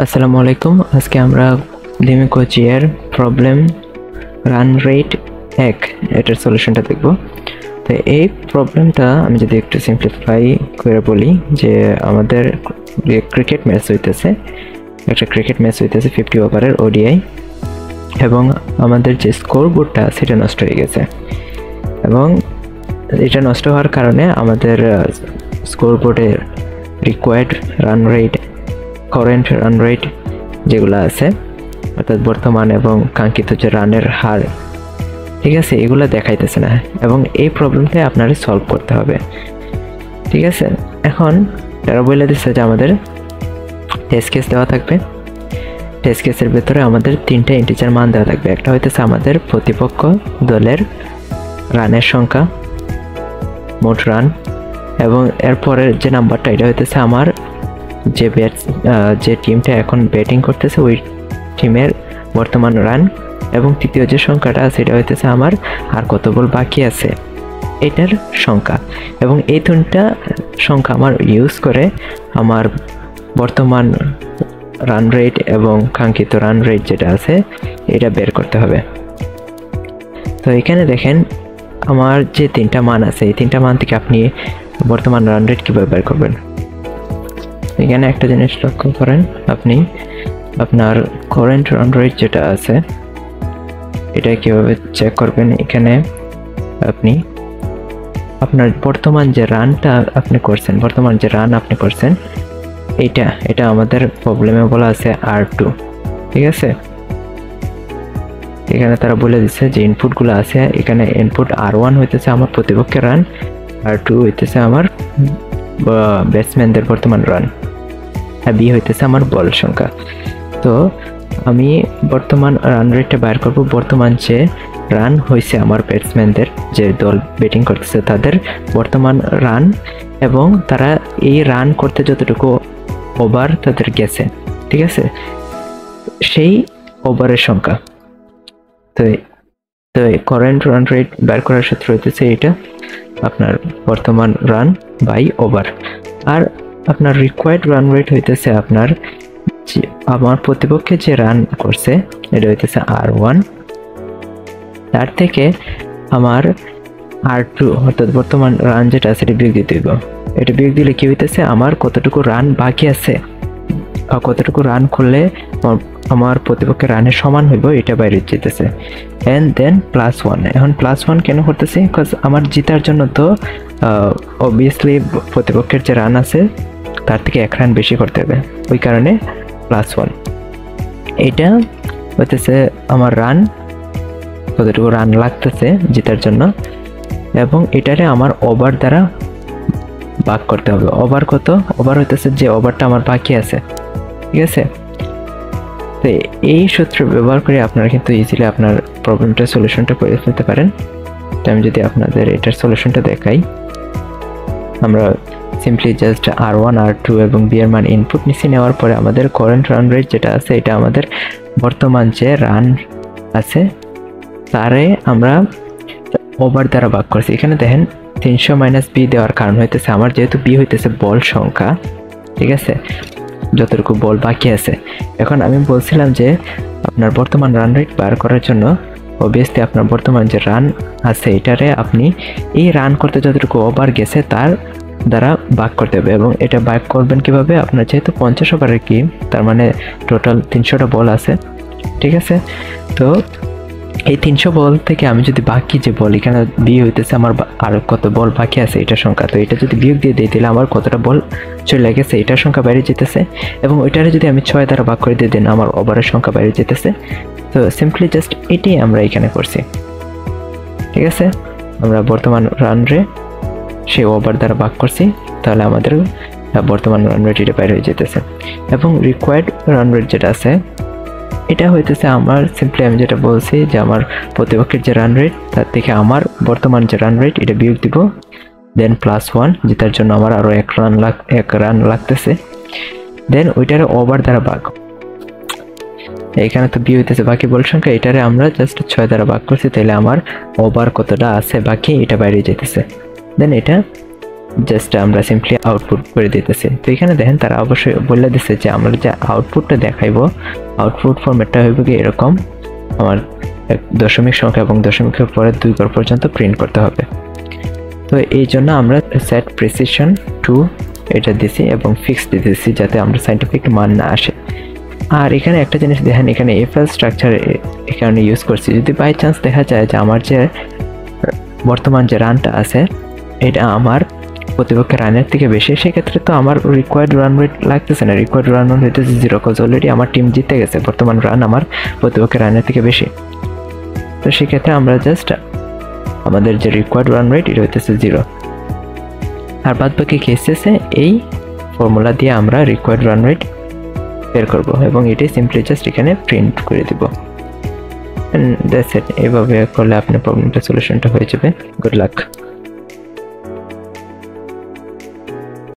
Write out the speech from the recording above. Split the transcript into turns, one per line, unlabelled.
আসসালামু আলাইকুম। আজকে আমরা ডিমিকোচিয়ার প্রবলেম রান রেট 1 এটার সলিউশনটা দেখব। তো এই প্রবলেমটা আমি যদি একটু সিম্পলিফাই করে বলি যে আমাদের ক্রিকেট ম্যাচ হইতেছে, একটা ক্রিকেট ম্যাচ হইতেছে 50 ওভারের ওডিআই, এবং আমাদের যে স্কোর বোর্ডটা সেটা নষ্ট হয়ে গেছে, এবং এটা নষ্ট হওয়ার কারণে আমাদের স্কোর বোর্ডের required run rate, current run rate যেগুলো আছে, অর্থাৎ বর্তমান এবং কাঙ্ক্ষিত যে রানের হার, ঠিক আছে, এগুলো দেখাইতেছে না, এবং এই প্রবলেমটা আপনারা সলভ করতে হবে। ঠিক আছে, এখন তারা বলে দিচ্ছে যে আমাদের টেস্ট কেস দেওয়া থাকবে। টেস্ট কেসের ভেতরে আমাদের 3টা ইন্টিজার মান দেওয়া থাকবে। একটা হইতেছে আমাদের প্রতিপক্ষ দলের রানের সংখ্যা, মোট রান, এবং এরপরের যে নাম্বারটা এটা হইতেছে আমার যে টিমটা এখন ব্যাটিং করতেছে ওই টিমের বর্তমান রান, এবং তৃতীয় যে সংখ্যাটা সেটা হইতেছে আমার আর কত বল বাকি আছে এটার সংখ্যা। এবং এই 3টা সংখ্যা আমার ইউজ করে আমার বর্তমান রান রেট এবং কাঙ্ক্ষিত রান রেট যেটা আছে এটা বের করতে হবে। তো এখানে দেখেন আমার যে 3টা মান আছে, এই 3টা মান থেকে আপনি বর্তমান রান রেট কীভাবে বের করবেন। এখানে একটা জিনিস লক্ষ্য করেন, আপনি আপনার কারেন্ট রান রেট যেটা আছে এটা কিভাবে চেক করবেন। এখানে আপনি আপনার বর্তমান যে রানটা আপনি করছেন, এটা আমাদের প্রবলেমে বলা আছে R2, ঠিক আছে। এখানে তারা বলে দিচ্ছে যে ইনপুটগুলো আছে, এখানে ইনপুট R1 হইতেছে আমার প্রতিপক্ষের রান, R2 হইতেছে আমার ব্যাটসম্যানদের বর্তমান রান, আর বি হইতেছে আমার বল সংখ্যা। তো আমি বর্তমান রান রেটটা বের করব, বর্তমান যে রান হয়েছে আমার ব্যাটসম্যানদের, যে দল ব্যাটিং করতেছে তাদের বর্তমান রান, এবং তারা এই রান করতে যতটুকু ওভার তাদের গেছে, ঠিক আছে, সেই ওভারের সংখ্যা। তো কারেন্ট রান রেট বের করার সূত্র হইতেছে এটা আপনার বর্তমান রান বাই ওভার, আর আপনার রিকোয়ার্ড রান রেট হইতেছে আপনার আমার প্রতিপক্ষে যে রান করছে এটা হইতেছে R1, তার থেকে আমার R2 অর্থাৎ বর্তমান রান যেটা আছে এটা বিয়োগ দিতে হইব। এটা বিয়োগ দিলে কি হইতেছে, আমার কতটুকু রান বাকি আছে, কতটুকু রান করলে আমার প্রতিপক্ষের রানের সমান হইব এটা বাইরে যেতেছে, এন্ড দেন +1। এখন +1 কেন করতেছি, বিকজ আমার জিতার জন্য তো অবভিয়াসলি প্রতিপক্ষের যে রান আছে তার থেকে 1 রান বেশি করতে হবে, ওই কারণে +1। এটা হইতেছে আমার রান, কতটুকু রান লাগতেছে জিতার জন্য, এবং এটারে আমার ওভার দ্বারা ভাগ করতে হবে। ওভার কত? ওভার হইতেছে যে ওভারটা আমার বাকি আছে, ঠিক আছে। তো এই সূত্র ব্যবহার করে আপনারা কিন্তু ইজিলি আপনার প্রবলেমটার সলিউশনটা করে ফেলতে পারেন। তো আমি যদি আপনাদের এটার সলিউশনটা দেখাই, আমরা সিম্পলি জাস্ট R1, R2 এবং B এর মান ইনপুট নিচে নেওয়ার পরে আমাদের কারেন্ট রান রেট যেটা আছে এটা আমাদের বর্তমান যে রান আছে তারে আমরা ওভার দ্বারা ভাগ করছি। এখানে দেখেন 300 - B দেওয়ার কারণ হইতেছে আমার যেহেতু B হইতেছে বল সংখ্যা, ঠিক আছে, যতটুকু বল বাকি আছে। এখন আমি বলছিলাম যে আপনার বর্তমান রান রেট বার করার জন্য অবভিয়াসলি আপনার বর্তমান যে রান আছে এটারে আপনি এই রান করতে যতটুকু ওভার গেছে তার দ্বারা ভাগ করতে হবে, এবং এটা ভাগ করবেন কিভাবে, আপনার যেহেতু 50 ওভারের গেম, তার মানে টোটাল 300টা বল আছে, ঠিক আছে। তো এই 300 বল থেকে আমি যদি বাকি যে বল, এখানে বি হইতেছে আমার আর কত বল বাকি আছে এটার সংখ্যা, তো এটা যদি বিয়োগ দিয়ে দিই তাহলে আমার কতটা বল চলে গেছে এটার সংখ্যা বাইরে যেতেছে, এবং ওইটারে যদি আমি 6 দ্বারা ভাগ করে দিয়ে দিন আমার ওভারের সংখ্যা বাইরে যেতেছে। তো সিম্পলি জাস্ট এটাই আমরা এখানে করছি, ঠিক আছে। আমরা বর্তমান রান রে সেই ওভার দ্বারা ভাগ করছি, তাহলে আমাদের বর্তমান রান রেট এটা বাইরে হয়ে যেতেছে। এবং রিকোয়ার্ড রান রেট যেটা আছে এটা হইতেছে আমার সিম্পলি আমি যেটা বলছি যে আমার প্রতিপক্ষের যে রান রেট তার থেকে আমার বর্তমান যে রান রেট এটা বিয়োগ দিব, দেন +1, যেটার জন্য আমার আরও 1 রান লাগতেছে, দেন ওইটারে ওভার দ্বারা ভাগ। এখানে তো বি হইতেছে বাকি বল সংখ্যা, এটারে আমরা জাস্ট 6 দ্বারা ভাগ করছি, তাহলে আমার ওভার কতটা আছে বাকি এটা বাইরে যেতেছে, দেন এটা জাস্ট আমরা সিম্পলি আউটপুট করে দিতেছি। তো এখানে দেখেন তারা অবশ্যই বলে দিচ্ছে যে আমরা যে আউটপুটটা দেখাইবো আউটপুট ফরম্যাটটা হইব কি এরকম, আমার দশমিক সংখ্যা এবং দশমিকের পরে 2 ঘর পর্যন্ত প্রিন্ট করতে হবে। তো এই জন্য আমরা সেট প্রিসিশন টু এটা দিছি এবং ফিক্স দিতেছি যাতে আমরা সাইন্টিফিক মান না আসে। আর এখানে একটা জিনিস দেখেন, এখানে এফএল স্ট্রাকচার এখানে ইউজ করছি। যদি বাই চান্স দেখা যায় যে আমার যে বর্তমান যে রানটা আছে এটা আমার প্রতিপক্ষের রানের থেকে বেশি, সেক্ষেত্রে তো আমার রিকোয়ার্ড রান রেট লাগতেছে না, রিকোয়ার্ড রান রেট হইতেছে 0, কজ অলরেডি আমার টিম জিতে গেছে, বর্তমান রান আমার প্রতিপক্ষের রানের থেকে বেশি। তো সেক্ষেত্রে আমরা জাস্ট আমাদের যে রিকোয়ার্ড রান রেট এটা হইতেছে 0। আর বাদ বাকি কেসেসে এই ফর্মুলা দিয়ে আমরা রিকোয়ার্ড রান রেট বের করবো এবং এটাই সিম্পলি জাস্ট এখানে প্রিন্ট করে দিব। That's it. এভাবে করলে আপনার প্রবলেমটা সলিউশনটা হয়ে যাবে। Good luck.